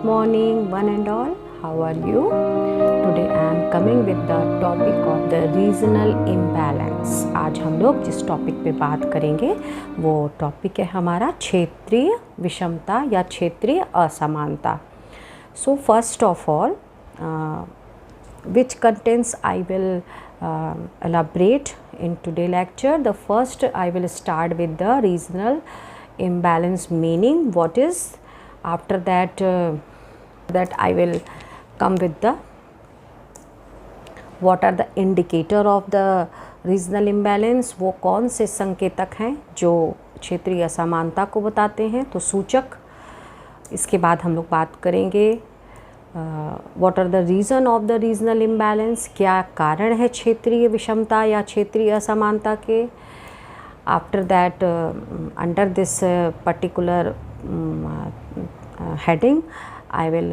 morning, one and all. How are you? Today I am coming with the topic of the regional imbalance. आज हम लोग जिस topic पे बात करेंगे वो टॉपिक है हमारा क्षेत्रीय विषमता या क्षेत्रीय असमानता. So first of all, which contents I will elaborate in today lecture. The first I will start with the regional imbalance meaning. What is? After that I will come with the what are the indicator of the regional imbalance. वो कौन से संकेतक हैं जो क्षेत्रीय असमानता को बताते हैं, तो सूचक. इसके बाद हम लोग बात करेंगे what are the reason of the regional imbalance, क्या कारण है क्षेत्रीय विषमता या क्षेत्रीय असमानता के. After that under this particular heading I will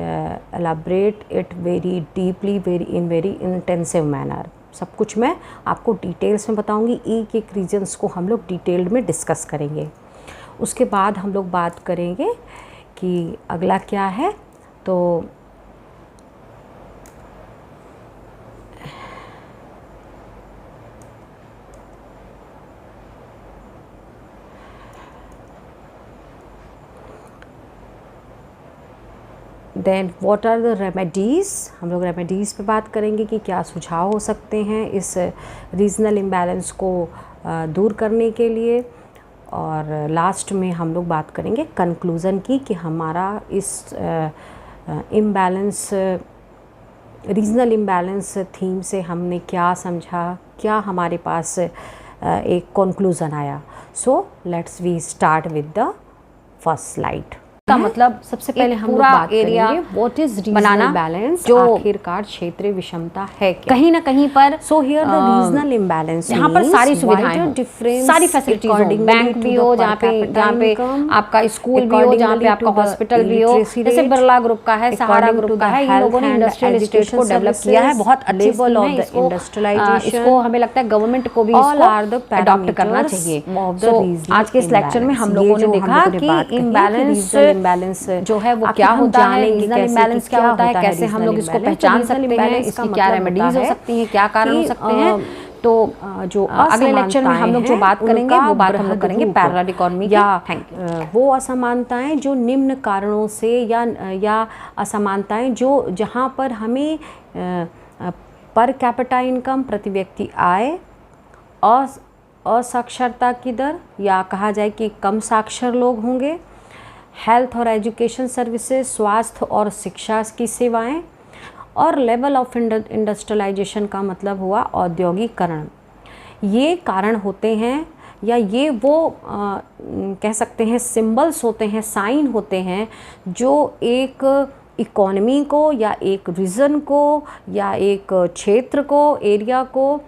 elaborate it very deeply, in very intensive manner. सब कुछ मैं आपको डिटेल्स में बताऊंगी, एक एक रीजन्स को हम लोग डिटेल्ड में डिस्कस करेंगे. उसके बाद हम लोग बात करेंगे कि अगला क्या है. तो then what are the remedies, हम लोग रेमेडीज़ पे बात करेंगे कि क्या सुझाव हो सकते हैं इस रीजनल इम्बैलेंस को दूर करने के लिए. और लास्ट में हम लोग बात करेंगे कंक्लूज़न की कि हमारा इस इम्बैलेंस रीजनल इम्बैलेंस थीम से हमने क्या समझा, क्या हमारे पास एक कंक्लूज़न आया. So let's we start with the first slide. का मतलब सबसे पहले हम लोग बात करेंगे व्हाट इज रीजनल बैलेंस, जो आखिरकार क्षेत्रीय विषमता है क्या. कहीं ना कहीं पर so here the regional imbalance, यहाँ पर सारी सुविधाएं, सारी फैसिलिटीज हो, बैंक भी हो जहाँ पे आपका स्कूल भी हो, जहाँ पे आपका हॉस्पिटल भी हो. जैसे बिरला ग्रुप का है, सहारा ग्रुप का है, इन लोगों ने इंडस्ट्रियल स्टेट को डेवलप किया है बहुत अच्छे से. इसको हमें लगता है गवर्नमेंट को भी अडॉप्ट करना चाहिए. आज के इस लेक्चर में हम लोगों ने देखा कि इम्बैलेंस जो है वो क्या होता है, रीजनल इम्बैलेंस क्या होता है, कैसे हम लोग इसको पहचान सकते हैं, इसकी क्या रेमेडीज हो सकती हैं, क्या कारण हो सकते हैं. तो जो अगले लेक्चर में हम लोग जो बात करेंगे वो बात हम लोग करेंगे पैरेलल इकोनॉमी या वो असमानताएं जो निम्न कारणों से या असमानताएं जो जहां पर हमें पर कैपिटा इनकम, प्रति व्यक्ति आय, असाक्षरता की दर या कहा जाए कि कम साक्षर लोग होंगे, हेल्थ और एजुकेशन सर्विसेज, स्वास्थ्य और शिक्षा की सेवाएं, और लेवल ऑफ इंडस्ट्रियलाइजेशन का मतलब हुआ औद्योगिकरण. ये कारण होते हैं या ये वो कह सकते हैं सिंबल्स होते हैं, साइन होते हैं जो एक इकोनॉमी को या एक रीजन को या एक क्षेत्र को, एरिया को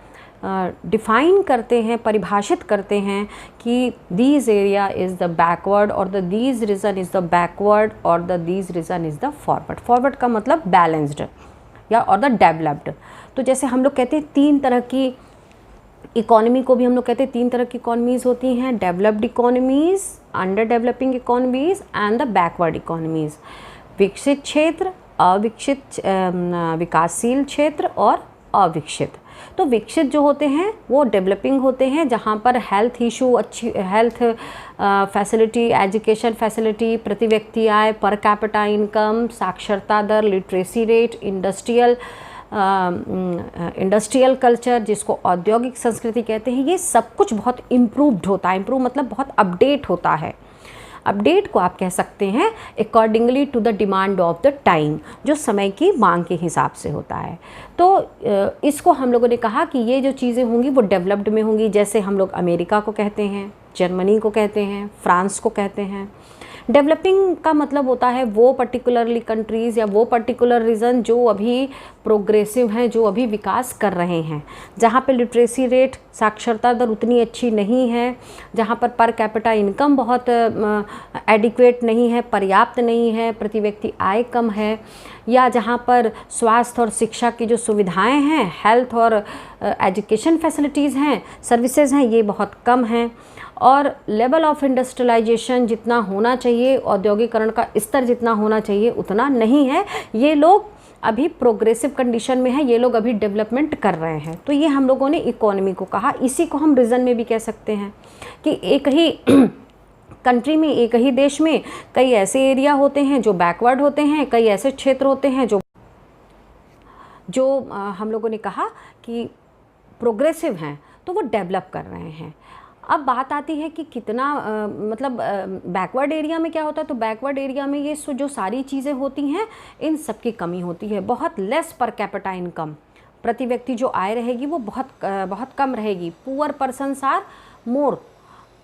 डिफाइन करते हैं, परिभाषित करते हैं कि these area is the backward और the these region is the backward और the these region is the forward. Forward का मतलब बैलेंस्ड या और द डेवलप्ड. तो जैसे हम लोग कहते हैं तीन तरह की इकोनॉमी को भी हम लोग कहते हैं तीन तरह की इकोनॉमीज़ होती हैं, developed economies, under developing economies and the backward economies. विकसित क्षेत्र, अविकसित विकासशील क्षेत्र और अविकसित. तो विकसित जो होते हैं वो डेवलपिंग होते हैं जहाँ पर हेल्थ इशू, अच्छी हेल्थ फैसिलिटी, एजुकेशन फैसिलिटी, प्रति व्यक्ति आय, पर कैपिटा इनकम, साक्षरता दर, लिटरेसी रेट, इंडस्ट्रियल कल्चर जिसको औद्योगिक संस्कृति कहते हैं, ये सब कुछ बहुत इम्प्रूव्ड होता है. इम्प्रूव मतलब बहुत अपडेट होता है. अपडेट को आप कह सकते हैं accordingly to the demand of the time, जो समय की मांग के हिसाब से होता है. तो इसको हम लोगों ने कहा कि ये जो चीज़ें होंगी वो डेवलप्ड में होंगी. जैसे हम लोग अमेरिका को कहते हैं, जर्मनी को कहते हैं, फ्रांस को कहते हैं. डेवलपिंग का मतलब होता है वो पर्टिकुलरली कंट्रीज़ या वो पर्टिकुलर रीजन जो अभी प्रोग्रेसिव हैं, जो अभी विकास कर रहे हैं, जहाँ पे लिटरेसी रेट, साक्षरता दर उतनी अच्छी नहीं है, जहाँ पर कैपिटा इनकम बहुत एडिक्वेट नहीं है, पर्याप्त नहीं है, प्रति व्यक्ति आय कम है, या जहाँ पर स्वास्थ्य और शिक्षा की जो सुविधाएं हैं, हेल्थ और एजुकेशन फैसिलिटीज़ हैं, सर्विसेज हैं, ये बहुत कम हैं. और लेवल ऑफ इंडस्ट्रियलाइजेशन जितना होना चाहिए, औद्योगिकरण का स्तर जितना होना चाहिए उतना नहीं है। ये लोग अभी प्रोग्रेसिव कंडीशन में है, ये लोग अभी डेवलपमेंट कर रहे हैं। तो ये हम लोगों ने इकोनॉमी को कहा। इसी को हम रीजन में भी कह सकते हैं कि एक ही कंट्री में, एक ही देश में कई ऐसे एरिया होते हैं जो बैकवर्ड होते हैं, कई ऐसे क्षेत्र होते हैं जो हम लोगों ने कहा कि प्रोग्रेसिव हैं, तो वो डेवलप कर रहे हैं। अब बात आती है कि कितना मतलब बैकवर्ड एरिया में क्या होता है। तो बैकवर्ड एरिया में ये जो सारी चीज़ें होती हैं, इन सब की कमी होती है। बहुत लेस पर कैपिटा इनकम, प्रति व्यक्ति जो आय रहेगी वो बहुत कम रहेगी। पुअर पर्सन्स आर मोर,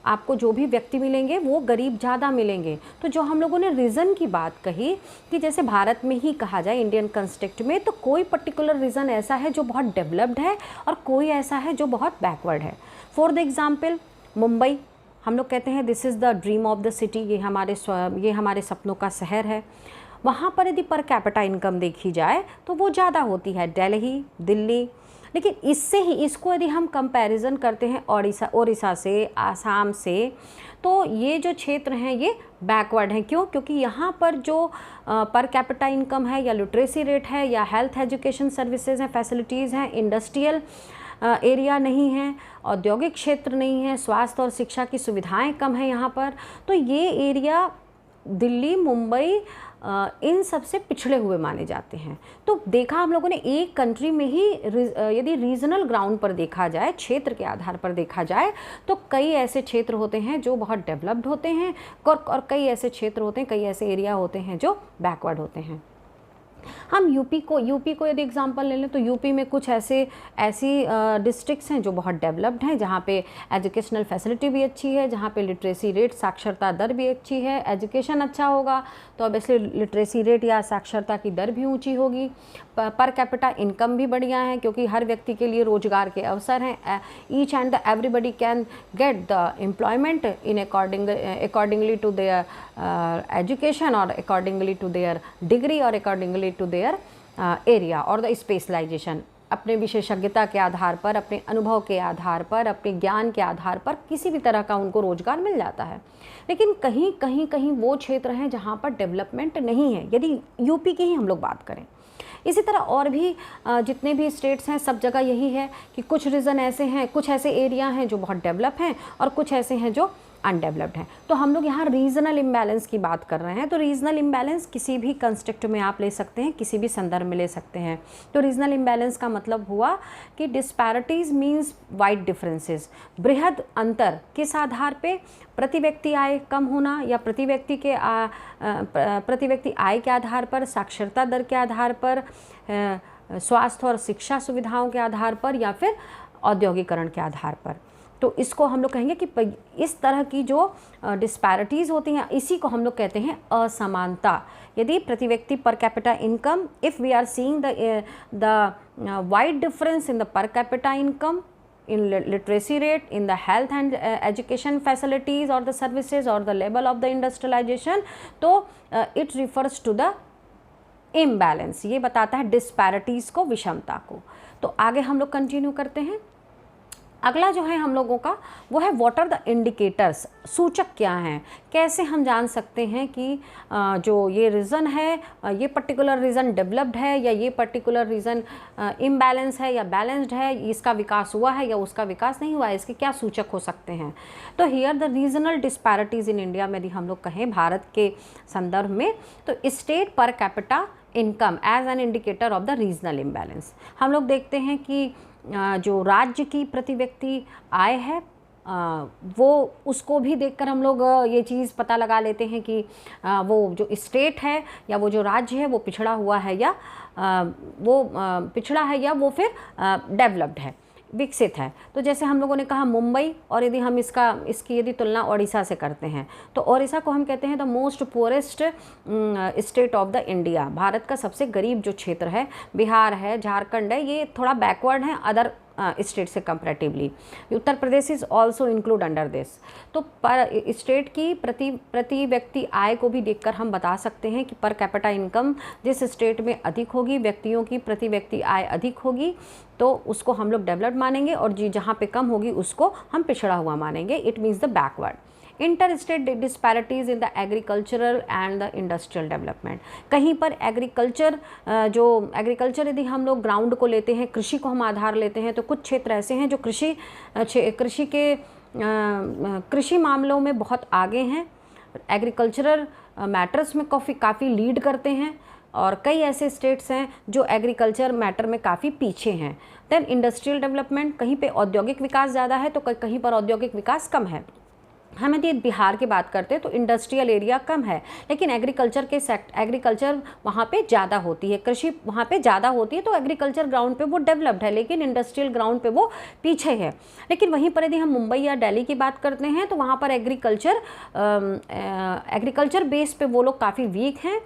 आपको जो भी व्यक्ति मिलेंगे वो गरीब ज़्यादा मिलेंगे। तो जो हम लोगों ने रीज़न की बात कही कि जैसे भारत में ही कहा जाए, इंडियन कंस्ट्रक्ट में, तो कोई पर्टिकुलर रीज़न ऐसा है जो बहुत डेवलप्ड है और कोई ऐसा है जो बहुत बैकवर्ड है। फॉर द एग्ज़ाम्पल मुंबई, हम लोग कहते हैं this is the dream of the city, ये हमारे सपनों का शहर है। वहाँ पर यदि पर कैपिटा इनकम देखी जाए तो वो ज़्यादा होती है, दिल्ली। लेकिन इसको यदि हम कंपैरिजन करते हैं ओडिशा से, आसाम से, तो ये जो क्षेत्र हैं ये बैकवर्ड हैं। क्यों? क्योंकि यहाँ पर जो पर कैपिटा इनकम है या लिटरेसी रेट है या हेल्थ एजुकेशन सर्विसेज हैं, फैसिलिटीज़ हैं, इंडस्ट्रियल एरिया नहीं है, औद्योगिक क्षेत्र नहीं है, स्वास्थ्य और शिक्षा की सुविधाएं कम हैं यहाँ पर। तो ये एरिया दिल्ली, मुंबई, इन सब से पिछड़े हुए माने जाते हैं। तो देखा हम लोगों ने एक कंट्री में ही यदि रीजनल ग्राउंड पर देखा जाए, क्षेत्र के आधार पर देखा जाए, तो कई ऐसे क्षेत्र होते हैं जो बहुत डेवलप्ड होते हैं और कई ऐसे क्षेत्र होते हैं, कई ऐसे एरिया होते हैं जो बैकवर्ड होते हैं। हम यूपी को यदि एग्जांपल ले लें तो यूपी में कुछ ऐसी डिस्ट्रिक्ट्स हैं जो बहुत डेवलप्ड हैं, जहाँ पे एजुकेशनल फैसिलिटी भी अच्छी है, जहाँ पे लिटरेसी रेट, साक्षरता दर भी अच्छी है। एजुकेशन अच्छा होगा तो ऑब्वियसली लिटरेसी रेट या साक्षरता की दर भी ऊंची होगी। पर कैपिटा इनकम भी बढ़िया है क्योंकि हर व्यक्ति के लिए रोजगार के अवसर हैं। Each and everybody can get the employment in accordingly to their education और अकॉर्डिंगली टू देयर डिग्री और अकॉर्डिंगली टू देयर एरिया और द स्पेशलाइजेशन। अपने विशेषज्ञता के आधार पर, अपने अनुभव के आधार पर, अपने ज्ञान के आधार पर किसी भी तरह का उनको रोजगार मिल जाता है। लेकिन कहीं वो क्षेत्र हैं जहाँ पर डेवलपमेंट नहीं है, यदि यूपी की ही हम लोग बात करें। इसी तरह और भी जितने भी स्टेट्स हैं, सब जगह यही है कि कुछ रीजन ऐसे हैं, कुछ ऐसे एरिया हैं जो बहुत डेवलप हैं और कुछ ऐसे हैं जो अनडेवलप्ड हैं। तो हम लोग यहाँ रीजनल इम्बैलेंस की बात कर रहे हैं। तो रीजनल इम्बैलेंस किसी भी कंस्ट्रक्ट में आप ले सकते हैं, किसी भी संदर्भ में ले सकते हैं। तो रीजनल इम्बैलेंस का मतलब हुआ कि डिस्पैरिटीज़ मीन्स वाइड डिफरेंसेस, बृहद अंतर। किस आधार पे? प्रति व्यक्ति आय कम होना या प्रति व्यक्ति आय के आधार पर, साक्षरता दर के आधार पर, स्वास्थ्य और शिक्षा सुविधाओं के आधार पर, या फिर औद्योगिकरण के आधार पर। तो इसको हम लोग कहेंगे कि इस तरह की जो डिस्पैरिटीज़ होती हैं, इसी को हम लोग कहते हैं असमानता। यदि प्रति व्यक्ति per capita income, if we are seeing the wide difference in the per capita income, in literacy rate, in the health and education facilities or the services or the level of the industrialization, तो it refers to the imbalance। ये बताता है disparities को, विषमता को। तो आगे हम लोग कंटिन्यू करते हैं। अगला जो है हम लोगों का वो है व्हाट आर द इंडिकेटर्स, सूचक क्या हैं, कैसे हम जान सकते हैं कि जो ये रीज़न है, ये पर्टिकुलर रीज़न डेवलप्ड है या ये पर्टिकुलर रीज़न इम्बैलेंस है या बैलेंस्ड है, इसका विकास हुआ है या उसका विकास नहीं हुआ है, इसके क्या सूचक हो सकते हैं। तो here the regional disparities in India में, यदि हम लोग कहें भारत के संदर्भ में, तो state per capita income as an indicator of the regional imbalance. हम लोग देखते हैं कि जो राज्य की प्रति व्यक्ति आय है, वो उसको भी देखकर हम लोग ये चीज़ पता लगा लेते हैं कि वो जो स्टेट है या वो जो राज्य है वो पिछड़ा हुआ है या वो फिर डेवलप्ड है, विकसित है। तो जैसे हम लोगों ने कहा मुंबई, और यदि हम इसकी यदि तुलना ओडिशा से करते हैं तो ओडिशा को हम कहते हैं the most poorest state of the India. Bharat का सबसे गरीब जो क्षेत्र है, बिहार है, झारखंड है, ये थोड़ा बैकवर्ड है अदर स्टेट से comparatively. Uttar Pradesh is also include under this. तो पर स्टेट की प्रति व्यक्ति आय को भी देखकर हम बता सकते हैं कि पर कैपिटा इनकम जिस स्टेट में अधिक होगी, व्यक्तियों की प्रति व्यक्ति आय अधिक होगी, तो उसको हम लोग डेवलप्ड मानेंगे, और जहाँ पे कम होगी उसको हम पिछड़ा हुआ मानेंगे। It means the backward. Inter state disparities in the agricultural and the industrial development. कहीं पर एग्रीकल्चर यदि हम लोग ग्राउंड को लेते हैं, कृषि को हम आधार लेते हैं, तो कुछ क्षेत्र ऐसे हैं जो कृषि मामलों में बहुत आगे हैं, एग्रीकल्चरल मैटर्स में काफ़ी लीड करते हैं, और कई ऐसे स्टेट्स हैं जो एग्रीकल्चर मैटर में काफ़ी पीछे हैं। देन इंडस्ट्रियल डेवलपमेंट, कहीं पे औद्योगिक विकास ज़्यादा है तो कहीं पर औद्योगिक विकास कम है। हम यदि बिहार की बात करते हैं तो इंडस्ट्रियल एरिया कम है, लेकिन एग्रीकल्चर वहाँ पे ज़्यादा होती है, कृषि वहाँ पे ज़्यादा होती है, तो एग्रीकल्चर ग्राउंड पे वो डेवलप्ड है, लेकिन इंडस्ट्रियल ग्राउंड पे वो पीछे है। लेकिन वहीं पर यदि हम मुंबई या दिल्ली की बात करते हैं तो वहाँ पर एग्रीकल्चर बेस पे वो लोग काफ़ी वीक हैं,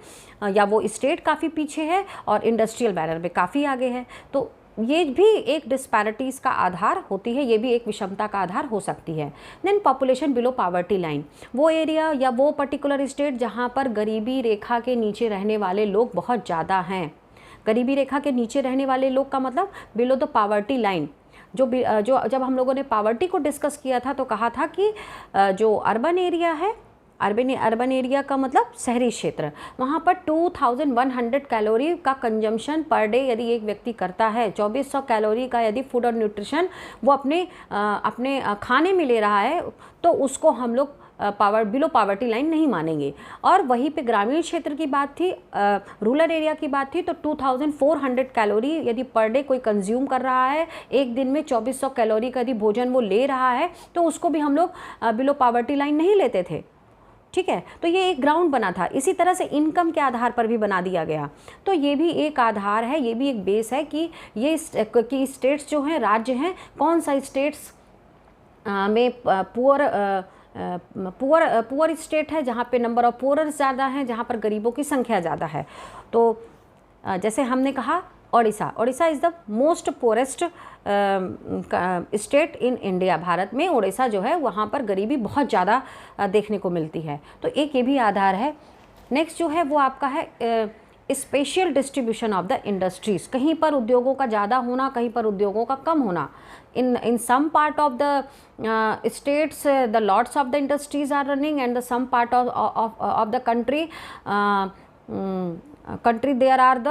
या वो स्टेट काफ़ी पीछे है, और इंडस्ट्रियल बैनर पे काफ़ी आगे है। तो ये भी एक डिस्पैरिटीज़ का आधार होती है, ये भी एक विषमता का आधार हो सकती है। Then population below poverty line, वो एरिया या वो पर्टिकुलर स्टेट जहाँ पर गरीबी रेखा के नीचे रहने वाले लोग बहुत ज़्यादा हैं। गरीबी रेखा के नीचे रहने वाले लोग का मतलब बिलो द पॉवर्टी लाइन। जो जब हम लोगों ने पॉवर्टी को डिस्कस किया था तो कहा था कि जो अर्बन एरिया है, अर्बन एरिया का मतलब शहरी क्षेत्र, वहाँ पर 2100 कैलोरी का कंजम्पशन पर डे यदि एक व्यक्ति करता है, 2400 कैलोरी का यदि फूड और न्यूट्रिशन वो अपने खाने में ले रहा है, तो उसको हम लोग बिलो पॉवर्टी लाइन नहीं मानेंगे। और वहीं पे ग्रामीण क्षेत्र की बात थी, रूरल एरिया की बात थी, तो 2400 कैलोरी यदि पर डे कोई कंज्यूम कर रहा है, एक दिन में 2400 कैलोरी का यदि भोजन वो ले रहा है, तो उसको भी हम लोग बिलो पॉवर्टी लाइन नहीं लेते थे। ठीक है, तो ये एक ग्राउंड बना था। इसी तरह से इनकम के आधार पर भी बना दिया गया, तो ये भी एक आधार है, ये भी एक बेस है कि ये कि स्टेट्स जो हैं, राज्य हैं, कौन सा स्टेट्स में पुअर स्टेट है, जहाँ पे नंबर ऑफ पुअरर्स ज़्यादा हैं, जहाँ पर गरीबों की संख्या ज़्यादा है। तो जैसे हमने कहा Odisha is the most poorest state in India. Bharat में ओडिशा जो है वहाँ पर गरीबी बहुत ज़्यादा देखने को मिलती है, तो एक ये भी आधार है। नेक्स्ट जो है वो आपका है spatial distribution of the industries. कहीं पर उद्योगों का ज़्यादा होना, कहीं पर उद्योगों का कम होना। In some part of the states the lots of the industries are running, and the some part of the country there are the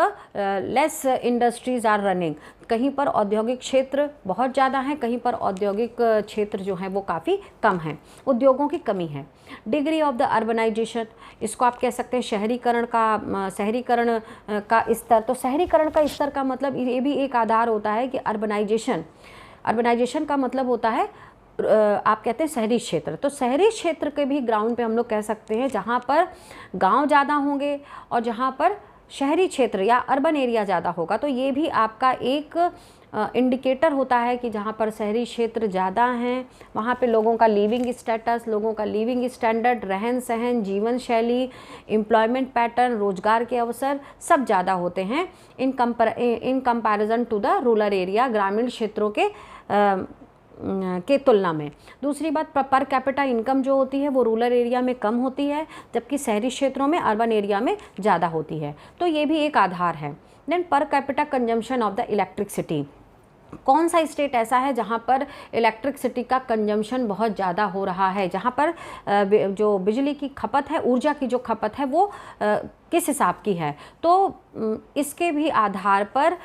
less industries are running. कहीं पर औद्योगिक क्षेत्र बहुत ज़्यादा हैं, कहीं पर औद्योगिक क्षेत्र जो हैं वो काफ़ी कम हैं, उद्योगों की कमी है। डिग्री ऑफ द अर्बनाइजेशन, इसको आप कह सकते हैं शहरीकरण का स्तर। तो शहरीकरण का स्तर का मतलब ये भी एक आधार होता है कि अर्बनाइजेशन का मतलब होता है आप कहते हैं शहरी क्षेत्र। तो शहरी क्षेत्र के भी ग्राउंड पे हम लोग कह सकते हैं जहाँ पर गांव ज़्यादा होंगे और जहाँ पर शहरी क्षेत्र या अर्बन एरिया ज़्यादा होगा, तो ये भी आपका एक इंडिकेटर होता है कि जहाँ पर शहरी क्षेत्र ज़्यादा हैं वहाँ पे लोगों का लिविंग स्टेटस, लोगों का लिविंग स्टैंडर्ड, रहन सहन, जीवन शैली, एम्प्लॉयमेंट पैटर्न, रोजगार के अवसर सब ज़्यादा होते हैं in comparison to the rural area, ग्रामीण क्षेत्रों के तुलना में। दूसरी बात, पर कैपिटा इनकम जो होती है वो रूरल एरिया में कम होती है, जबकि शहरी क्षेत्रों में, अर्बन एरिया में ज़्यादा होती है, तो ये भी एक आधार है। Then per capita consumption of the electricity, कौन सा स्टेट ऐसा है जहाँ पर इलेक्ट्रिसिटी का कंजम्पशन बहुत ज़्यादा हो रहा है, जहाँ पर जो बिजली की खपत है, ऊर्जा की जो खपत है वो किस हिसाब की है। तो इसके भी आधार पर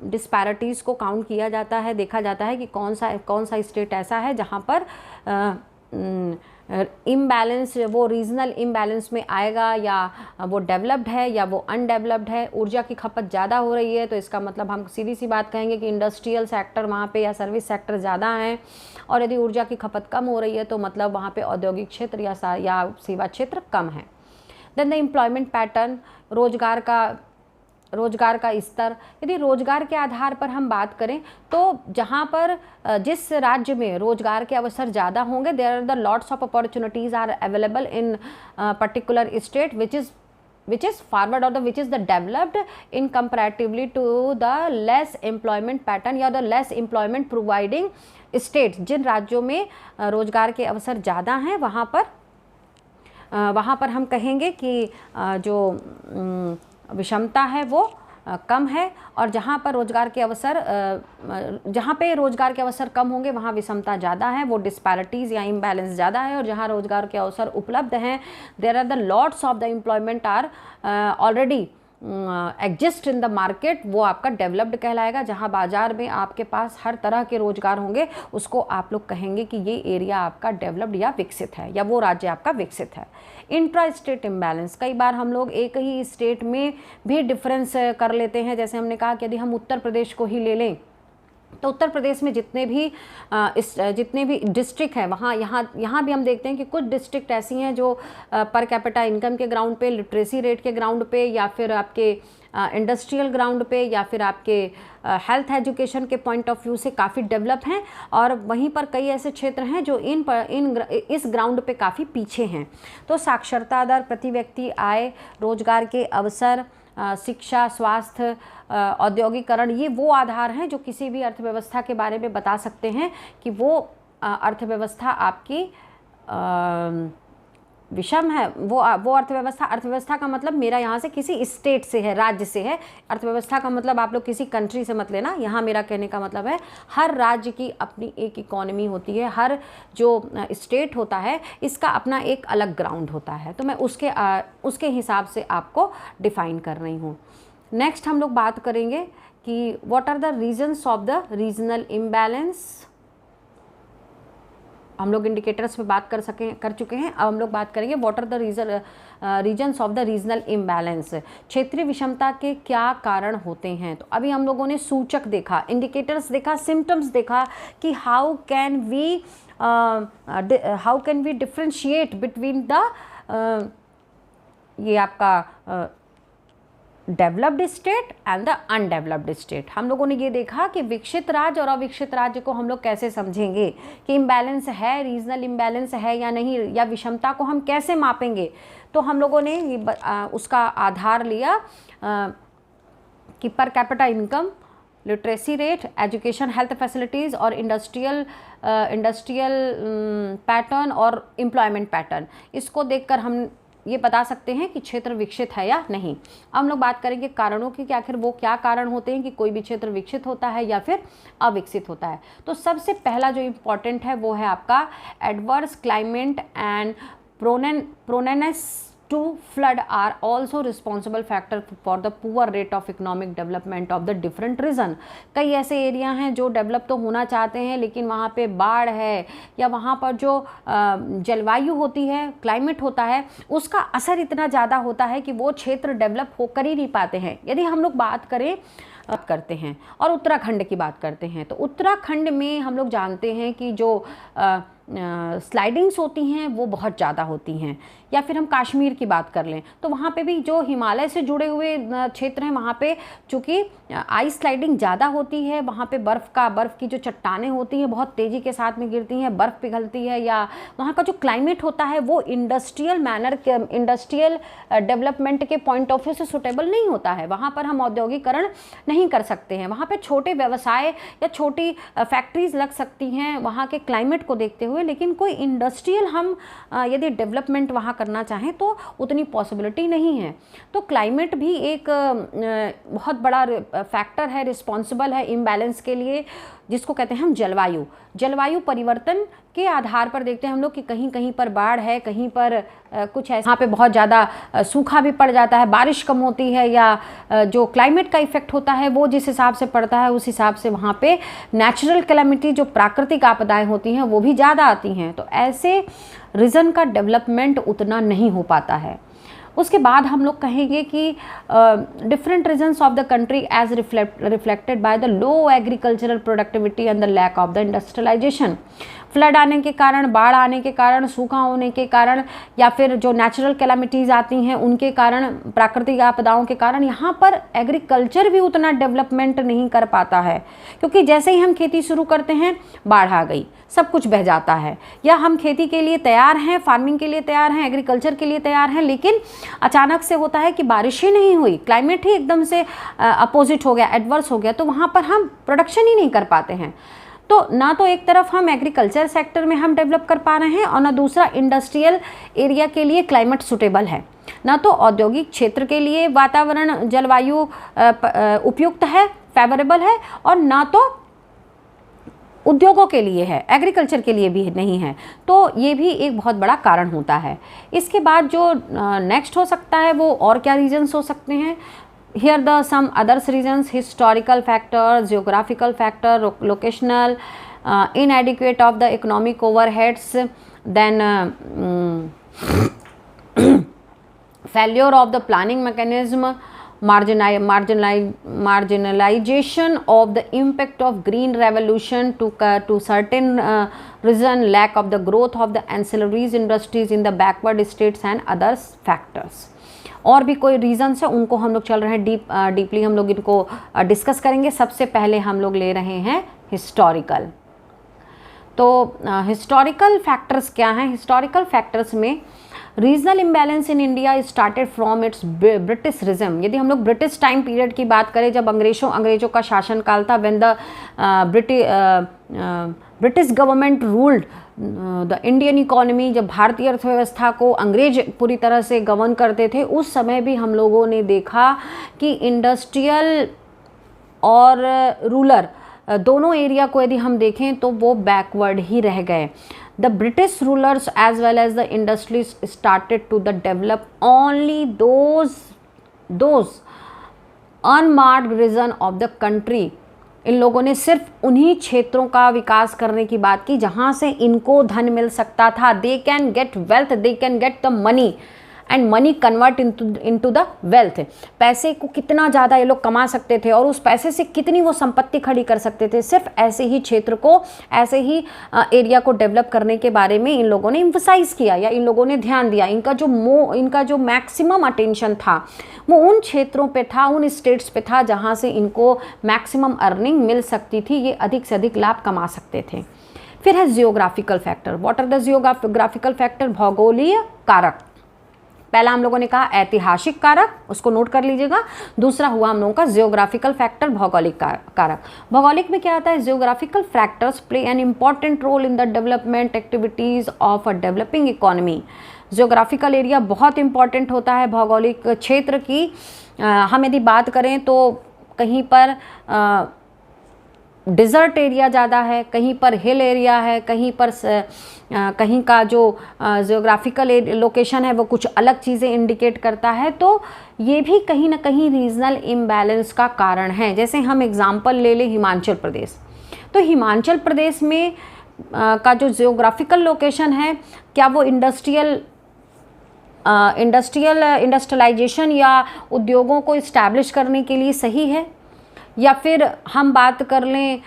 डिस्पैरिटीज़ को काउंट किया जाता है, देखा जाता है कि कौन सा स्टेट ऐसा है जहाँ पर इम्बैलेंस, वो रीजनल इम्बैलेंस में आएगा, या वो डेवलप्ड है या वो अनडेवलप्ड है। ऊर्जा की खपत ज़्यादा हो रही है तो इसका मतलब हम सीधी सी बात कहेंगे कि इंडस्ट्रियल सेक्टर वहाँ पे या सर्विस सेक्टर ज़्यादा हैं, और यदि ऊर्जा की खपत कम हो रही है तो मतलब वहाँ पे औद्योगिक क्षेत्र या सेवा क्षेत्र कम है। देन द एम्प्लॉयमेंट पैटर्न, रोजगार का स्तर, यदि रोजगार के आधार पर हम बात करें तो जहाँ पर जिस राज्य में रोजगार के अवसर ज़्यादा होंगे, there are the lots of opportunities are available in particular state which is which is forward or the which is the developed in comparatively to the less employment pattern या the less employment providing states, जिन राज्यों में रोजगार के अवसर ज़्यादा हैं वहाँ पर हम कहेंगे कि जो विषमता है वो कम है, और जहाँ पे रोजगार के अवसर कम होंगे वहाँ विषमता ज़्यादा है, वो डिस्पैरिटीज़ या इम्बैलेंस ज़्यादा है। और जहाँ रोजगार के अवसर उपलब्ध हैं, there are the lots of the employment are already exist in the market, वो आपका डेवलप्ड कहलाएगा। जहाँ बाजार में आपके पास हर तरह के रोजगार होंगे उसको आप लोग कहेंगे कि ये एरिया आपका डेवलप्ड या विकसित है, या वो राज्य आपका विकसित है। इंट्रा स्टेट इम्बैलेंस, कई बार हम लोग एक ही स्टेट में भी डिफरेंस कर लेते हैं। जैसे हमने कहा कि यदि हम उत्तर प्रदेश को ही ले लें तो उत्तर प्रदेश में जितने भी डिस्ट्रिक्ट हैं वहाँ यहाँ भी हम देखते हैं कि कुछ डिस्ट्रिक्ट ऐसी हैं जो पर कैपिटा इनकम के ग्राउंड पे, लिटरेसी रेट के ग्राउंड पे, या फिर आपके इंडस्ट्रियल ग्राउंड पे, या फिर आपके हेल्थ एजुकेशन के पॉइंट ऑफ व्यू से काफ़ी डेवलप हैं, और वहीं पर कई ऐसे क्षेत्र हैं जो इस ग्राउंड पे काफ़ी पीछे हैं। तो साक्षरता दर, प्रति व्यक्ति आय, रोजगार के अवसर, शिक्षा, स्वास्थ्य, औद्योगिकरण, ये वो आधार हैं जो किसी भी अर्थव्यवस्था के बारे में बता सकते हैं कि वो अर्थव्यवस्था आपकी विषम है। वो अर्थव्यवस्था का मतलब मेरा यहाँ से किसी स्टेट से है, राज्य से है। अर्थव्यवस्था का मतलब आप लोग किसी कंट्री से मत लेना, यहाँ मेरा कहने का मतलब है हर राज्य की अपनी एक इकोनॉमी होती है, हर जो स्टेट होता है इसका अपना एक अलग ग्राउंड होता है। तो मैं उसके हिसाब से आपको डिफाइन कर रही हूँ। नेक्स्ट हम लोग बात करेंगे कि what are the reasons of the regional imbalance. हम लोग इंडिकेटर्स पे बात कर चुके हैं, अब हम लोग बात करेंगे what are the reasons of the regional imbalance. क्षेत्रीय विषमता के क्या कारण होते हैं। तो अभी हम लोगों ने सूचक देखा, इंडिकेटर्स देखा, सिम्टम्स देखा कि how can we differentiate between the ये आपका developed state and the undeveloped state. हम लोगों ने ये देखा कि विकसित राज्य और अविकसित राज्य को हम लोग कैसे समझेंगे, कि इम्बैलेंस है, रीजनल इम्बैलेंस है या नहीं, या विषमता को हम कैसे मापेंगे। तो हम लोगों ने उसका आधार लिया कि पर capita income, literacy rate, education, health facilities और इंडस्ट्रियल पैटर्न और एम्प्लॉयमेंट पैटर्न। इसको देखकर हम ये बता सकते हैं कि क्षेत्र विकसित है या नहीं। अब हम लोग बात करेंगे कारणों की कि आखिर वो क्या कारण होते हैं कि कोई भी क्षेत्र विकसित होता है या फिर अविकसित होता है। तो सबसे पहला जो इम्पॉर्टेंट है वो है आपका adverse climate and proneness to flood are also responsible factor for the poor rate of economic development of the different region। कई ऐसे एरिया हैं जो डेवलप तो होना चाहते हैं लेकिन वहाँ पे बाढ़ है या वहाँ पर जो जलवायु होती है, क्लाइमेट होता है, उसका असर इतना ज़्यादा होता है कि वो क्षेत्र डेवलप होकर ही नहीं पाते हैं। यदि हम लोग बात करते हैं और उत्तराखंड की बात करते हैं तो उत्तराखंड में हम लोग जानते हैं कि जो स्लाइडिंग्स होती हैं वो बहुत ज़्यादा होती हैं। या फिर हम कश्मीर की बात कर लें तो वहाँ पे भी जो हिमालय से जुड़े हुए क्षेत्र हैं वहाँ पे चूँकि आइस स्लाइडिंग ज़्यादा होती है, वहाँ पे बर्फ़ की जो चट्टानें होती हैं बहुत तेज़ी के साथ में गिरती हैं, बर्फ़ पिघलती है, या वहाँ का जो क्लाइमेट होता है वो इंडस्ट्रियल डेवलपमेंट के पॉइंट ऑफ व्यू से सुटेबल नहीं होता है। वहाँ पर हम औद्योगिकरण नहीं कर सकते हैं, वहाँ पर छोटे व्यवसाय या छोटी फैक्ट्रीज लग सकती हैं वहाँ के क्लाइमेट को देखते हुए, लेकिन कोई इंडस्ट्रियल हम यदि डेवलपमेंट वहाँ करना चाहें तो उतनी पॉसिबिलिटी नहीं है। तो क्लाइमेट भी एक बहुत बड़ा फैक्टर है, रिस्पॉन्सिबल है इम्बैलेंस के लिए, जिसको कहते हैं हम जलवायु परिवर्तन के आधार पर देखते हैं हम लोग कि कहीं कहीं पर बाढ़ है, कहीं पर कुछ ऐसा यहाँ पे बहुत ज़्यादा सूखा भी पड़ जाता है, बारिश कम होती है, या जो क्लाइमेट का इफेक्ट होता है वो जिस हिसाब से पड़ता है उस हिसाब से वहाँ पे नेचुरल कैलेमिटी जो प्राकृतिक आपदाएं होती हैं वो भी ज़्यादा आती हैं। तो ऐसे रीजन का डेवलपमेंट उतना नहीं हो पाता है। उसके बाद हम लोग कहेंगे कि different reasons of the country as reflected by the low agricultural productivity and the lack of the industrialisation. Flood आने के कारण, बाढ़ आने के कारण, सूखा होने के कारण, या फिर जो नेचुरल कैलामिटीज़ आती हैं उनके कारण, प्राकृतिक आपदाओं के कारण यहाँ पर एग्रीकल्चर भी उतना डेवलपमेंट नहीं कर पाता है, क्योंकि जैसे ही हम खेती शुरू करते हैं बाढ़ आ गई, सब कुछ बह जाता है। या हम खेती के लिए तैयार हैं, फार्मिंग के लिए तैयार हैं, एग्रीकल्चर के लिए तैयार हैं, लेकिन अचानक से होता है कि बारिश ही नहीं हुई, क्लाइमेट ही एकदम से अपोजिट हो गया, एडवर्स हो गया, तो वहाँ पर हम प्रोडक्शन ही नहीं कर पाते हैं। तो ना तो एक तरफ हम एग्रीकल्चर सेक्टर में हम डेवलप कर पा रहे हैं, और ना दूसरा इंडस्ट्रियल एरिया के लिए क्लाइमेट सुटेबल है, ना तो औद्योगिक क्षेत्र के लिए वातावरण जलवायु उपयुक्त है, फेवरेबल है, और ना तो उद्योगों के लिए है, एग्रीकल्चर के लिए भी नहीं है। तो ये भी एक बहुत बड़ा कारण होता है। इसके बाद जो नेक्स्ट हो सकता है वो और क्या रीजन्स हो सकते हैं? Here the some others reasons: historical factor, geographical factor, locational, inadequate of the economic overheads, then failure of the planning mechanism, marginalization of the impact of green revolution to certain reason, lack of the growth of the ancillaries industries in the backward states and other factors। और भी कोई reasons है, उनको हम लोग चल रहे हैं डीपली हम लोग इनको डिस्कस करेंगे। सबसे पहले हम लोग ले रहे हैं हिस्टोरिकल। तो हिस्टोरिकल फैक्टर्स क्या हैं? हिस्टोरिकल फैक्टर्स में regional imbalance in India started from its British rhythm. यदि हम लोग ब्रिटिश टाइम पीरियड की बात करें, जब अंग्रेजों का शासनकाल था, when the British government ruled the Indian economy, जब भारतीय अर्थव्यवस्था को अंग्रेज पूरी तरह से गवर्न करते थे, उस समय भी हम लोगों ने देखा कि इंडस्ट्रियल और रूरल दोनों एरिया को यदि हम देखें तो वो बैकवर्ड ही रह गए। The British rulers as well as the industries started to the develop only those unmarked region of the country. इन लोगों ने सिर्फ उन्हीं क्षेत्रों का विकास करने की बात की जहाँ से इनको धन मिल सकता था। They can get wealth, they can get the money and money convert into the wealth. पैसे को कितना ज़्यादा ये लोग कमा सकते थे और उस पैसे से कितनी वो संपत्ति खड़ी कर सकते थे, सिर्फ ऐसे ही क्षेत्र को, ऐसे ही एरिया को डेवलप करने के बारे में इन लोगों ने एम्फसाइज़ किया या इन लोगों ने ध्यान दिया। इनका जो मैक्सिमम अटेंशन था वो उन क्षेत्रों पे था, उन स्टेट्स पे था जहाँ से इनको मैक्सिमम अर्निंग मिल सकती थी, ये अधिक से अधिक लाभ कमा सकते थे। फिर है geographical factor. What are the geographical factor? भौगोलिक कारक। पहला हम लोगों ने कहा ऐतिहासिक कारक, उसको नोट कर लीजिएगा। दूसरा हुआ हम लोगों का जियोग्राफिकल फैक्टर, भौगोलिक कारक। भौगोलिक में क्या आता है? Geographical factors play an important role in the development activities of a developing economy. Geographical area बहुत इंपॉर्टेंट होता है भौगोलिक क्षेत्र की। हम यदि बात करें तो कहीं पर डिज़र्ट एरिया ज़्यादा है, कहीं पर हिल एरिया है, कहीं का जो जियोग्राफिकल लोकेशन है वो कुछ अलग चीज़ें इंडिकेट करता है। तो ये भी कहीं ना कहीं रीजनल इम्बैलेंस का कारण है। जैसे हम एग्जांपल ले लें हिमाचल प्रदेश, तो हिमाचल प्रदेश में का जो जियोग्राफिकल लोकेशन है, क्या वो इंडस्ट्रियलाइजेशन या उद्योगों को इस्टेब्लिश करने के लिए सही है? या फिर हम बात कर लें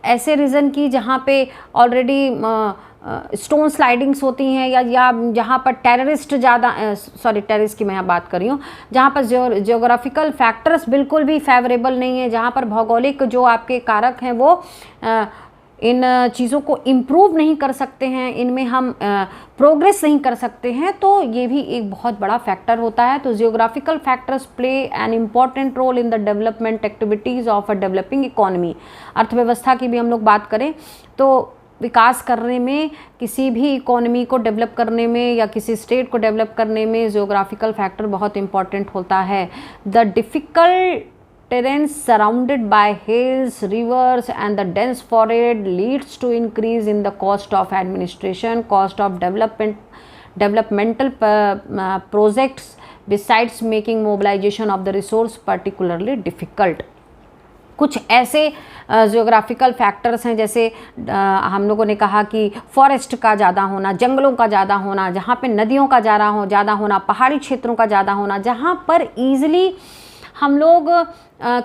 ऐसे रीज़न की जहाँ पे ऑलरेडी स्टोन स्लाइडिंग्स होती हैं या जहाँ पर टेररिस्ट ज़्यादा, टेररिस्ट की मैं यहाँ बात कर रही हूँ, जहाँ पर जियोग्राफिकल फैक्टर्स बिल्कुल भी फेवरेबल नहीं है, जहाँ पर भौगोलिक जो आपके कारक हैं वो इन चीज़ों को इम्प्रूव नहीं कर सकते हैं, इनमें हम प्रोग्रेस नहीं कर सकते हैं, तो ये भी एक बहुत बड़ा फैक्टर होता है। तो geographical factors play an important role in the development activities of a developing economy. अर्थव्यवस्था की भी हम लोग बात करें तो विकास करने में, किसी भी इकोनॉमी को डेवलप करने में या किसी स्टेट को डेवलप करने में जियोग्राफिकल फैक्टर बहुत इंपॉर्टेंट होता है। The difficult terrains surrounded by hills, rivers and the dense forest leads to increase in the cost of administration, cost of developmental projects, besides making mobilization of the resource particularly difficult। कुछ ऐसे geographical factors हैं, जैसे हम लोगों ने कहा कि forest का ज़्यादा होना, जंगलों का ज़्यादा होना, जहाँ पे नदियों का ज़्यादा होना, पहाड़ी क्षेत्रों का ज़्यादा होना, जहाँ पर ईज़िली हम लोग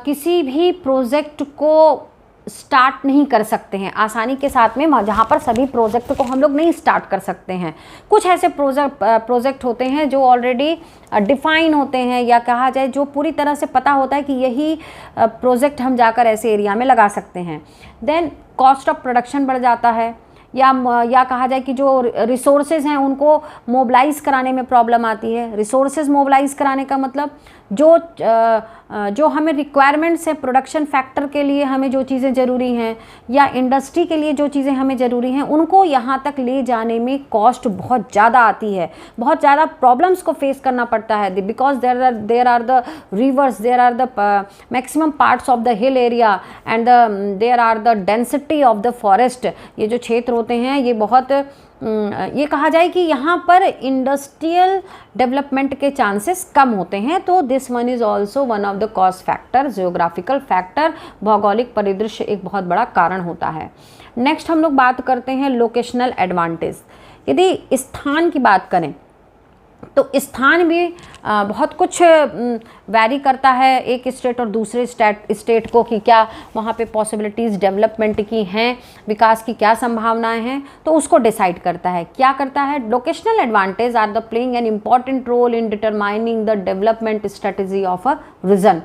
किसी भी प्रोजेक्ट को स्टार्ट नहीं कर सकते हैं आसानी के साथ में, जहाँ पर सभी प्रोजेक्ट को हम लोग नहीं स्टार्ट कर सकते हैं। कुछ ऐसे प्रोजेक्ट होते हैं जो ऑलरेडी डिफाइन होते हैं, या कहा जाए जो पूरी तरह से पता होता है कि यही प्रोजेक्ट हम जाकर ऐसे एरिया में लगा सकते हैं। देन कॉस्ट ऑफ प्रोडक्शन बढ़ जाता है, या कहा जाए कि जो रिसोर्सेज हैं उनको मोबिलाइज कराने में प्रॉब्लम आती है। रिसोर्सेज मोबिलाइज कराने का मतलब जो हमें रिक्वायरमेंट्स है प्रोडक्शन फैक्टर के लिए, हमें जो चीज़ें ज़रूरी हैं या इंडस्ट्री के लिए जो चीज़ें हमें ज़रूरी हैं, उनको यहाँ तक ले जाने में कॉस्ट बहुत ज़्यादा आती है, बहुत ज़्यादा प्रॉब्लम्स को फेस करना पड़ता है, because there are the rivers, there are the maximum parts of the hill area and there are the density of the forest. ये जो क्षेत्र होते हैं ये बहुत ये कहा जाए कि यहाँ पर इंडस्ट्रियल डेवलपमेंट के चांसेस कम होते हैं। तो this one is also one of the cost factor. Geographical factor, भौगोलिक परिदृश्य एक बहुत बड़ा कारण होता है। नेक्स्ट हम लोग बात करते हैं लोकेशनल एडवांटेज। यदि स्थान की बात करें तो स्थान भी बहुत कुछ वैरी करता है एक स्टेट और दूसरे स्टेट को, कि क्या वहाँ पे पॉसिबिलिटीज़ डेवलपमेंट की हैं, विकास की क्या संभावनाएं हैं, तो उसको डिसाइड करता है। क्या करता है? Locational advantage are the playing an important role in determining the development strategy of a region.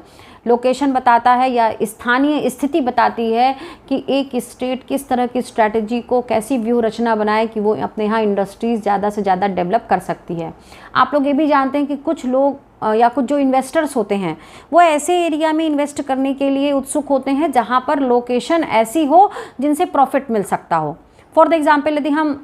Location बताता है या स्थानीय स्थिति बताती है कि एक स्टेट किस तरह की स्ट्रैटेजी को, कैसी व्यूह रचना बनाए कि वो अपने यहाँ इंडस्ट्रीज़ ज़्यादा से ज़्यादा डेवलप कर सकती है। आप लोग ये भी जानते हैं कि कुछ लोग या कुछ जो इन्वेस्टर्स होते हैं वो ऐसे एरिया में इन्वेस्ट करने के लिए उत्सुक होते हैं जहाँ पर लोकेशन ऐसी हो जिनसे प्रॉफिट मिल सकता हो। फॉर द एग्ज़ाम्पल, यदि हम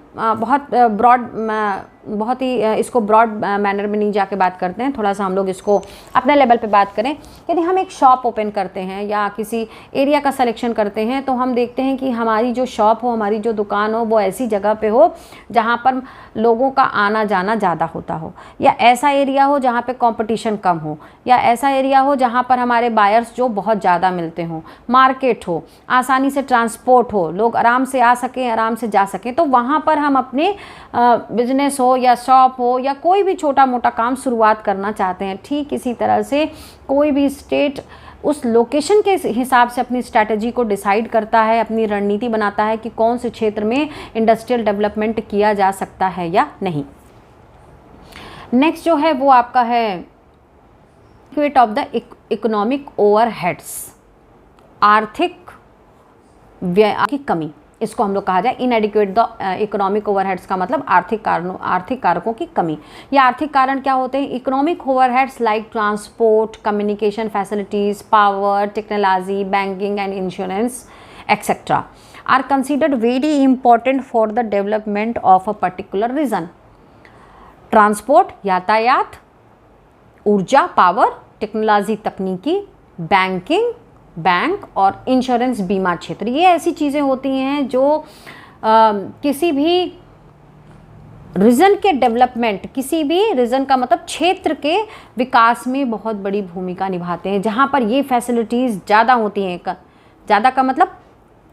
बहुत ही इसको ब्रॉड मैनर में नहीं जाके बात करते हैं, थोड़ा सा हम लोग इसको अपने लेवल पे बात करें। यदि हम एक शॉप ओपन करते हैं या किसी एरिया का सिलेक्शन करते हैं तो हम देखते हैं कि हमारी जो शॉप हो, हमारी जो दुकान हो, वो ऐसी जगह पे हो जहाँ पर लोगों का आना जाना ज़्यादा होता हो, या ऐसा एरिया हो जहाँ पे कंपटीशन कम हो, या ऐसा एरिया हो जहाँ पर हमारे बायर्स जो बहुत ज़्यादा मिलते हों, मार्केट हो, आसानी से ट्रांसपोर्ट हो, लोग आराम से आ सकें, आराम से जा सकें। तो वहाँ पर हम अपने बिजनेस हो या शॉप हो या कोई भी छोटा मोटा काम शुरुआत करना चाहते हैं। ठीक इसी तरह से कोई भी स्टेट उस लोकेशन के हिसाब से अपनी स्ट्रैटेजी को डिसाइड करता है, अपनी रणनीति बनाता है कि कौन से क्षेत्र में इंडस्ट्रियल डेवलपमेंट किया जा सकता है या नहीं। नेक्स्ट जो है वो आपका है equate of the economic overheads, आर्थिक व्यय की कमी, इसको हम लोग कहा जाए इनएडिक्वेट द इकोनॉमिक ओवरहेड्स का मतलब आर्थिक कारकों की कमी। ये आर्थिक कारण क्या होते हैं? Economic overheads like transport, communication facilities, power, technology, banking and insurance etcetera are considered very important for the development of a particular region. Transport यातायात, ऊर्जा पावर, टेक्नोलॉजी तकनीकी, बैंक और इंश्योरेंस बीमा क्षेत्र, ये ऐसी चीज़ें होती हैं जो किसी भी रीजन के डेवलपमेंट, किसी भी रीजन का मतलब क्षेत्र के विकास में बहुत बड़ी भूमिका निभाते हैं। जहाँ पर ये फैसिलिटीज़ ज़्यादा होती हैं, ज़्यादा का मतलब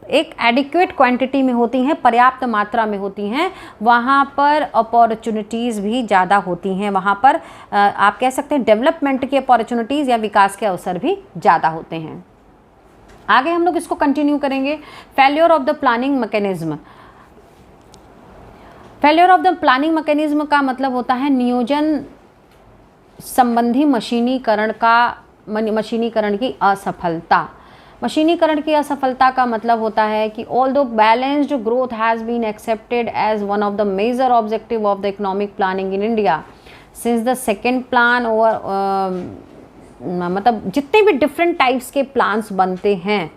एक एडिक्वेट क्वांटिटी में होती हैं, पर्याप्त मात्रा में होती हैं, वहाँ पर अपॉर्चुनिटीज़ भी ज़्यादा होती हैं। वहाँ पर आप कह सकते हैं डेवलपमेंट की अपॉर्चुनिटीज़ या विकास के अवसर भी ज़्यादा होते हैं। आगे हम लोग इसको कंटिन्यू करेंगे। Failure of the planning mechanism. Failure of the planning mechanism का मतलब होता है नियोजन संबंधी मशीनीकरण की असफलता। मशीनीकरण की असफलता का मतलब होता है कि although balanced growth has been accepted as one of the major objective of the economic planning in India since the second plan over, मतलब जितने भी डिफरेंट टाइप्स के प्लान्स बनते हैं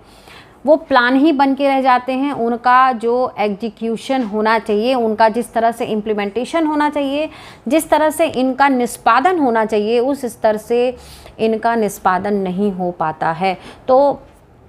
वो प्लान ही बन के रह जाते हैं। उनका जो एग्जीक्यूशन होना चाहिए, उनका जिस तरह से इम्प्लीमेंटेशन होना चाहिए, जिस तरह से इनका निष्पादन होना चाहिए, उस स्तर से इनका निष्पादन नहीं हो पाता है। तो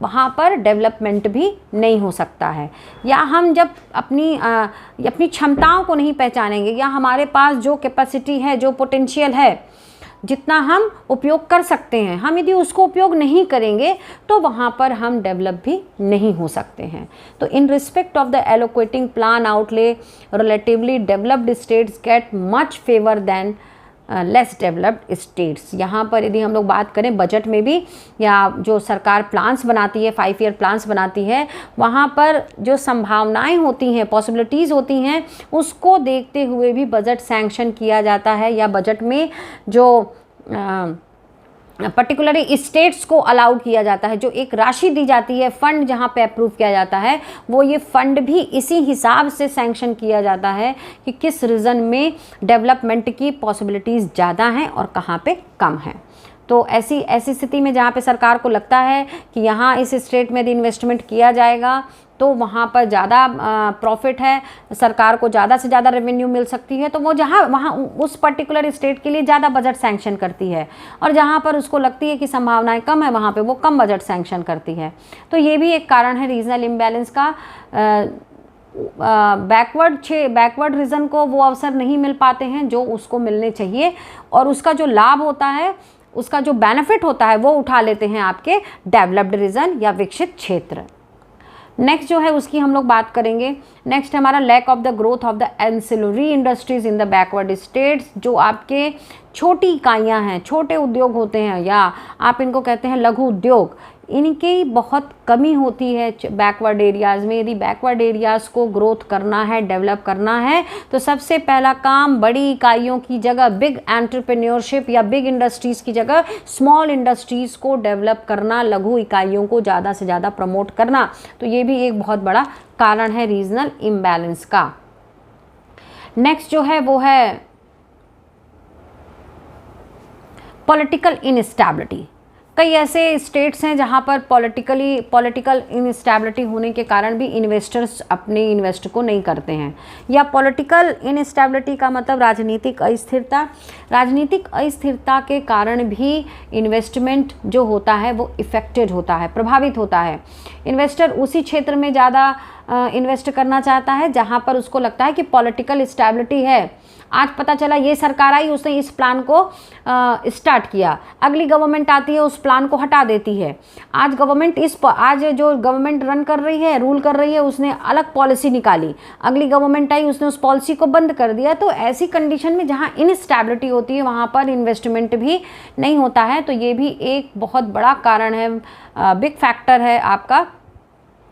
वहाँ पर डेवलपमेंट भी नहीं हो सकता है। या हम जब अपनी क्षमताओं को नहीं पहचानेंगे, या हमारे पास जो कैपेसिटी है, जो पोटेंशियल है, जितना हम उपयोग कर सकते हैं, हम यदि उसको उपयोग नहीं करेंगे तो वहाँ पर हम डेवलप भी नहीं हो सकते हैं। तो in respect of the allocating plan outlay relatively developed states get much favour than less developed states. यहाँ पर यदि हम लोग बात करें बजट में भी, या जो सरकार प्लान्स बनाती है, 5 ईयर प्लान्स बनाती है, वहाँ पर जो संभावनाएं होती हैं, पॉसिबिलिटीज़ होती हैं, उसको देखते हुए भी बजट सैंक्शन किया जाता है, या बजट में जो पर्टिकुलरली स्टेट्स को अलाउ किया जाता है, जो एक राशि दी जाती है, फंड जहाँ पे अप्रूव किया जाता है, वो ये फंड भी इसी हिसाब से सैंक्शन किया जाता है कि किस रीजन में डेवलपमेंट की पॉसिबिलिटीज़ ज़्यादा हैं और कहाँ पे कम हैं। तो ऐसी स्थिति में जहाँ पे सरकार को लगता है कि यहाँ इस स्टेट में यदि इन्वेस्टमेंट किया जाएगा तो वहाँ पर ज़्यादा प्रॉफिट है, सरकार को ज़्यादा से ज़्यादा रेवेन्यू मिल सकती है, तो वो वहाँ उस पर्टिकुलर स्टेट के लिए ज़्यादा बजट सैंक्शन करती है, और जहाँ पर उसको लगती है कि संभावनाएं कम है वहाँ पे वो कम बजट सैंक्शन करती है। तो ये भी एक कारण है रीजनल इम्बैलेंस का। बैकवर्ड रीजन को वो अवसर नहीं मिल पाते हैं जो उसको मिलने चाहिए, और उसका जो लाभ होता है, उसका जो बेनिफिट होता है, वो उठा लेते हैं आपके डेवलप्ड रीजन या विकसित क्षेत्र। नेक्स्ट जो है उसकी हम लोग बात करेंगे। नेक्स्ट हमारा lack of the growth of the ancillary industries in the backward states. जो आपके छोटी इकाइयां हैं, छोटे उद्योग होते हैं, या आप इनको कहते हैं लघु उद्योग, इनकी बहुत कमी होती है बैकवर्ड एरियाज़ में। यदि बैकवर्ड एरियाज़ को ग्रोथ करना है, डेवलप करना है, तो सबसे पहला काम बड़ी इकाइयों की जगह बिग एंटरप्रेन्योरशिप या बिग इंडस्ट्रीज़ की जगह स्मॉल इंडस्ट्रीज़ को डेवलप करना, लघु इकाइयों को ज़्यादा से ज़्यादा प्रमोट करना। तो ये भी एक बहुत बड़ा कारण है रीजनल इम्बैलेंस का। नेक्स्ट जो है वो है पॉलिटिकल इनस्टेबिलिटी। कई ऐसे स्टेट्स हैं जहां पर पॉलिटिकल इनस्टेबिलिटी होने के कारण भी इन्वेस्टर्स अपने इन्वेस्ट को नहीं करते हैं, या पॉलिटिकल इनस्टेबिलिटी का मतलब राजनीतिक अस्थिरता। राजनीतिक अस्थिरता के कारण भी इन्वेस्टमेंट जो होता है वो इफेक्टेड होता है, प्रभावित होता है। इन्वेस्टर उसी क्षेत्र में ज़्यादा इन्वेस्ट करना चाहता है जहां पर उसको लगता है कि पॉलिटिकल स्टेबिलिटी है। आज पता चला ये सरकार आई, उसने इस प्लान को स्टार्ट किया, अगली गवर्नमेंट आती है उस प्लान को हटा देती है। आज जो गवर्नमेंट रन कर रही है, रूल कर रही है, उसने अलग पॉलिसी निकाली, अगली गवर्नमेंट आई, उसने उस पॉलिसी को बंद कर दिया। तो ऐसी कंडीशन में जहां इनस्टेबिलिटी होती है वहां पर इन्वेस्टमेंट भी नहीं होता है। तो ये भी एक बहुत बड़ा कारण है, बिग फैक्टर है आपका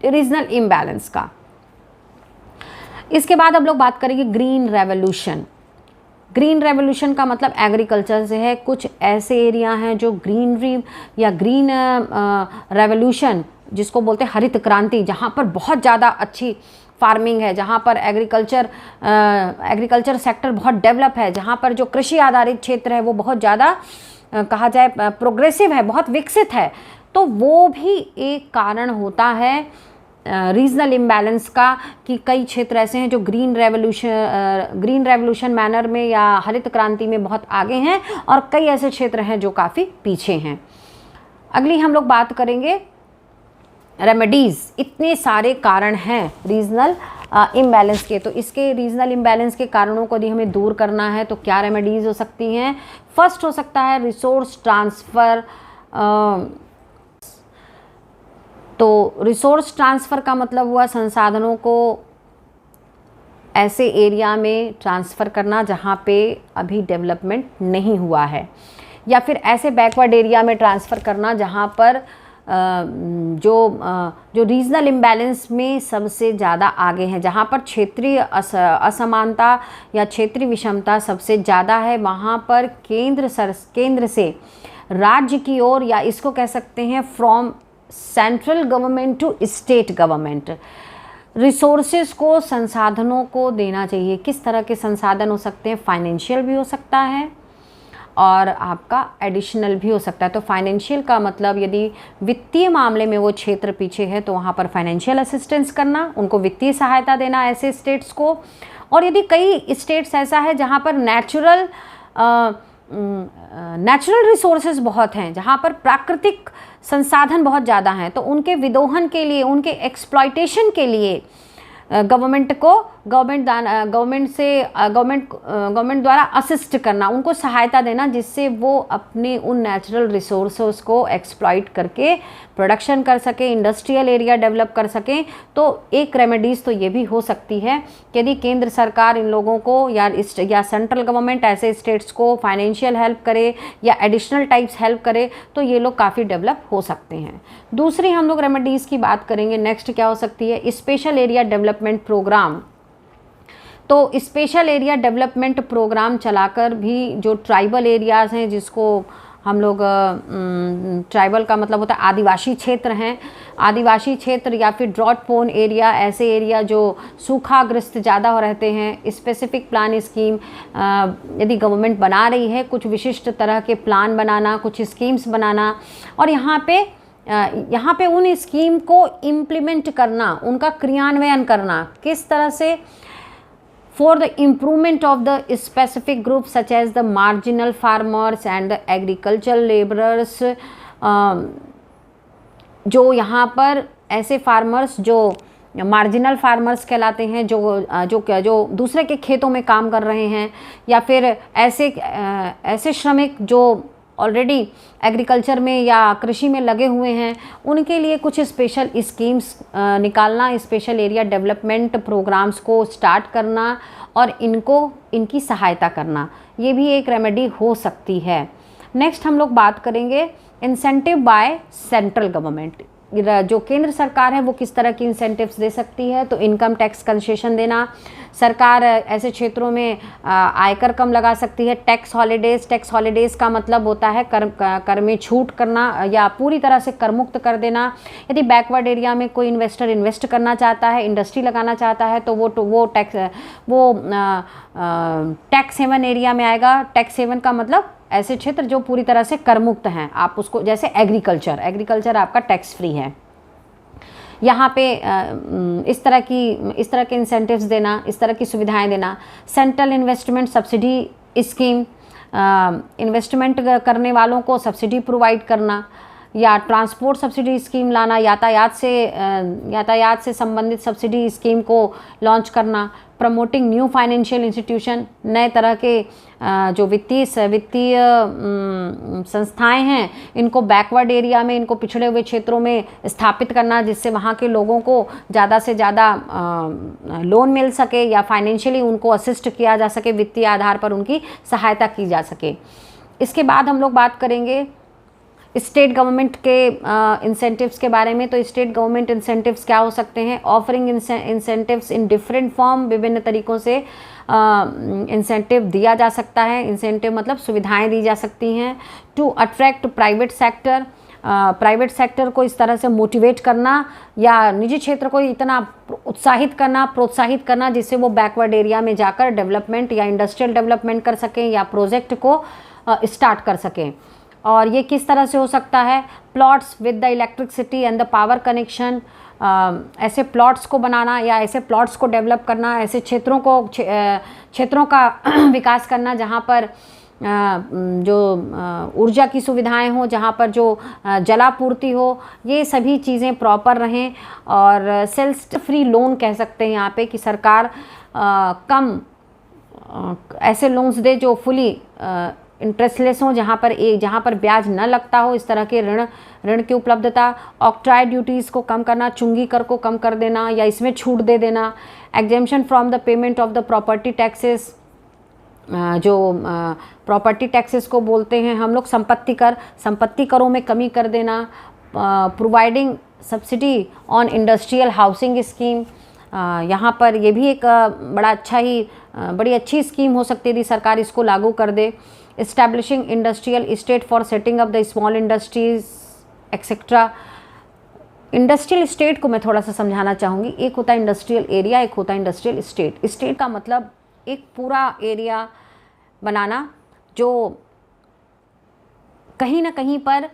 रीजनल इम्बैलेंस का। इसके बाद हम लोग बात करेंगे ग्रीन रेवोल्यूशन। ग्रीन रेवोल्यूशन का मतलब एग्रीकल्चर से है। कुछ ऐसे एरिया हैं जो ग्रीनरी या ग्रीन रेवोल्यूशन जिसको बोलते हैं हरित क्रांति, जहाँ पर बहुत ज़्यादा अच्छी फार्मिंग है, जहाँ पर एग्रीकल्चर सेक्टर बहुत डेवलप है, जहाँ पर जो कृषि आधारित क्षेत्र है वो बहुत ज़्यादा कहा जाए प्रोग्रेसिव है, बहुत विकसित है। तो वो भी एक कारण होता है रीजनल इम्बैलेंस का, कि कई क्षेत्र ऐसे हैं जो ग्रीन रेवोल्यूशन मैनर में या हरित क्रांति में बहुत आगे हैं, और कई ऐसे क्षेत्र हैं जो काफ़ी पीछे हैं। अगली हम लोग बात करेंगे रेमेडीज़। इतने सारे कारण हैं रीजनल इम्बैलेंस के, तो इसके रीजनल इम्बैलेंस के कारणों को यदि हमें दूर करना है तो क्या रेमेडीज़ हो सकती हैं। फर्स्ट हो सकता है रिसोर्स ट्रांसफ़र। तो रिसोर्स ट्रांसफ़र का मतलब हुआ संसाधनों को ऐसे एरिया में ट्रांसफ़र करना जहाँ पे अभी डेवलपमेंट नहीं हुआ है, या फिर ऐसे बैकवर्ड एरिया में ट्रांसफ़र करना जहाँ पर जो रीजनल इम्बैलेंस में सबसे ज़्यादा आगे हैं, जहाँ पर क्षेत्रीय असमानता या क्षेत्रीय विषमता सबसे ज़्यादा है। वहाँ पर केंद्र से राज्य की ओर, या इसको कह सकते हैं from central government to state government, resources को, संसाधनों को देना चाहिए। किस तरह के संसाधन हो सकते हैं? फाइनेंशियल भी हो सकता है और आपका एडिशनल भी हो सकता है। तो फाइनेंशियल का मतलब यदि वित्तीय मामले में वो क्षेत्र पीछे है तो वहाँ पर फाइनेंशियल असिस्टेंस करना, उनको वित्तीय सहायता देना ऐसे स्टेट्स को। और यदि कई स्टेट्स ऐसा है जहाँ पर नेचुरल रिसोर्सेज बहुत हैं, जहाँ पर प्राकृतिक संसाधन बहुत ज़्यादा हैं, तो उनके विदोहन के लिए, उनके एक्सप्लॉयटेशन के लिए गवर्नमेंट को गवर्नमेंट द्वारा असिस्ट करना, उनको सहायता देना, जिससे वो अपने उन नेचुरल रिसोर्सेज को एक्सप्लॉइट करके प्रोडक्शन कर सके, इंडस्ट्रियल एरिया डेवलप कर सकें। तो एक रेमेडीज़ तो ये भी हो सकती है कि यदि केंद्र सरकार इन लोगों को या सेंट्रल गवर्नमेंट ऐसे स्टेट्स को फाइनेंशियल हेल्प करे या एडिशनल टाइप्स हेल्प करे तो ये लोग काफ़ी डेवलप हो सकते हैं। दूसरी हम लोग रेमेडीज़ की बात करेंगे, नेक्स्ट क्या हो सकती है, स्पेशल एरिया डेवलपमेंट प्रोग्राम। तो स्पेशल एरिया डेवलपमेंट प्रोग्राम चलाकर भी जो ट्राइबल एरियाज़ हैं, जिसको हम लोग ट्राइबल का मतलब होता है आदिवासी क्षेत्र हैं, आदिवासी क्षेत्र या फिर ड्रॉट प्रोन एरिया, ऐसे एरिया जो सूखाग्रस्त ज़्यादा हो रहते हैं, स्पेसिफिक प्लान स्कीम यदि गवर्नमेंट बना रही है, कुछ विशिष्ट तरह के प्लान बनाना, कुछ स्कीम्स बनाना, और यहाँ पे उन स्कीम को इम्प्लीमेंट करना, उनका क्रियान्वयन करना, किस तरह से, for the improvement of the specific groups such as the marginal farmers and the agricultural laborers। जो यहाँ पर ऐसे फार्मर्स जो मार्जिनल फार्मर्स कहलाते हैं, जो दूसरे के खेतों में काम कर रहे हैं, या फिर ऐसे श्रमिक जो ऑलरेडी एग्रीकल्चर में या कृषि में लगे हुए हैं, उनके लिए कुछ स्पेशल स्कीम्स निकालना, स्पेशल एरिया डेवलपमेंट प्रोग्राम्स को स्टार्ट करना और इनकी सहायता करना, ये भी एक रेमेडी हो सकती है। नेक्स्ट हम लोग बात करेंगे इंसेंटिव बाय सेंट्रल गवर्नमेंट। जो केंद्र सरकार है वो किस तरह की इंसेंटिव्स दे सकती है, तो इनकम टैक्स कंसेशन देना, सरकार ऐसे क्षेत्रों में आयकर कम लगा सकती है। टैक्स हॉलीडेज़ का मतलब होता है कर में छूट करना या पूरी तरह से कर मुक्त कर देना। यदि बैकवर्ड एरिया में कोई इन्वेस्टर इन्वेस्ट करना चाहता है, इंडस्ट्री लगाना चाहता है, तो वो टैक्स हेवन एरिया में आएगा। टैक्स हेवन का मतलब ऐसे क्षेत्र जो पूरी तरह से कर मुक्त हैं, आप उसको, जैसे एग्रीकल्चर आपका टैक्स फ्री है। यहाँ पे इस तरह के इंसेंटिव्स देना, इस तरह की सुविधाएं देना। Central investment subsidy scheme, investment करने वालों को सब्सिडी प्रोवाइड करना, या ट्रांसपोर्ट सब्सिडी स्कीम लाना, यातायात से संबंधित सब्सिडी स्कीम को लॉन्च करना। प्रमोटिंग न्यू फाइनेंशियल इंस्टीट्यूशन, नए तरह के जो वित्तीय संस्थाएं हैं, इनको बैकवर्ड एरिया में, इनको पिछड़े हुए क्षेत्रों में स्थापित करना, जिससे वहाँ के लोगों को ज़्यादा से ज़्यादा लोन मिल सके या फाइनेंशियली उनको असिस्ट किया जा सके, वित्तीय आधार पर उनकी सहायता की जा सके। इसके बाद हम लोग बात करेंगे स्टेट गवर्नमेंट के इंसेंटिव्स के बारे में। तो स्टेट गवर्नमेंट इंसेंटिव्स क्या हो सकते हैं, offering incentives in different form, विभिन्न तरीक़ों से इंसेंटिव दिया जा सकता है। इंसेंटिव मतलब सुविधाएं दी जा सकती हैं। टू अट्रैक्ट प्राइवेट सेक्टर को इस तरह से मोटिवेट करना या निजी क्षेत्र को इतना प्रोत्साहित करना जिससे वो बैकवर्ड एरिया में जाकर डेवलपमेंट या इंडस्ट्रियल डेवलपमेंट कर सकें या प्रोजेक्ट को स्टार्ट कर सकें। और ये किस तरह से हो सकता है, plots with the electricity and the power connection, ऐसे प्लॉट्स को बनाना या ऐसे प्लॉट्स को डेवलप करना, ऐसे क्षेत्रों का विकास करना जहाँ पर जो ऊर्जा की सुविधाएं हो, जहाँ पर जो जलापूर्ति हो, ये सभी चीज़ें प्रॉपर रहें। और सेल्स फ्री लोन कह सकते हैं यहाँ पे कि सरकार कम ऐसे लोन्स दे जो फुली इंटरेस्टलेस हो, जहाँ पर ब्याज न लगता हो, इस तरह के ऋण की उपलब्धता। ऑक्ट्राय ड्यूटीज़ को कम करना, चुंगी कर को कम कर देना या इसमें छूट दे देना। Exemption from the payment of the property taxes, जो प्रॉपर्टी टैक्सेस को बोलते हैं हम लोग संपत्ति करों में कमी कर देना। Providing subsidy on industrial housing scheme, यहाँ पर ये भी एक बड़ी अच्छी स्कीम हो सकती है यदि सरकार इसको लागू कर दे। Establishing industrial state for setting up the small industries etcetera. Industrial state को मैं थोड़ा सा समझाना चाहूँगी। एक होता है इंडस्ट्रियल एरिया, एक होता है इंडस्ट्रियल स्टेट। स्टेट का मतलब एक पूरा एरिया बनाना जो कहीं ना कहीं पर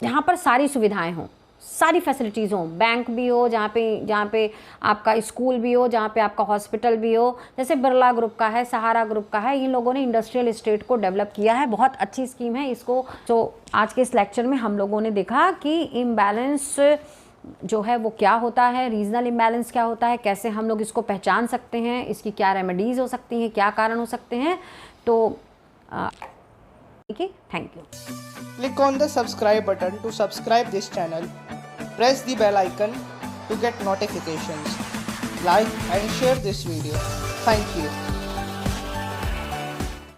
जहाँ पर सारी सुविधाएं हों, सारी फैसिलिटीज़ हों, बैंक भी हो, जहाँ पे आपका स्कूल भी हो, जहाँ पे आपका हॉस्पिटल भी हो, जैसे बिरला ग्रुप का है, सहारा ग्रुप का है। इन लोगों ने इंडस्ट्रियल स्टेट को डेवलप किया है, बहुत अच्छी स्कीम है। इसको जो आज के इस लेक्चर में हम लोगों ने देखा कि इम्बैलेंस जो है वो क्या होता है, रीजनल इम्बैलेंस क्या होता है, कैसे हम लोग इसको पहचान सकते हैं, इसकी क्या रेमेडीज़ हो सकती हैं, क्या कारण हो सकते हैं। तो ठीक है, thank you. Click on the subscribe button to subscribe this channel. Press the bell icon to get notifications. Like and share this video. Thank you.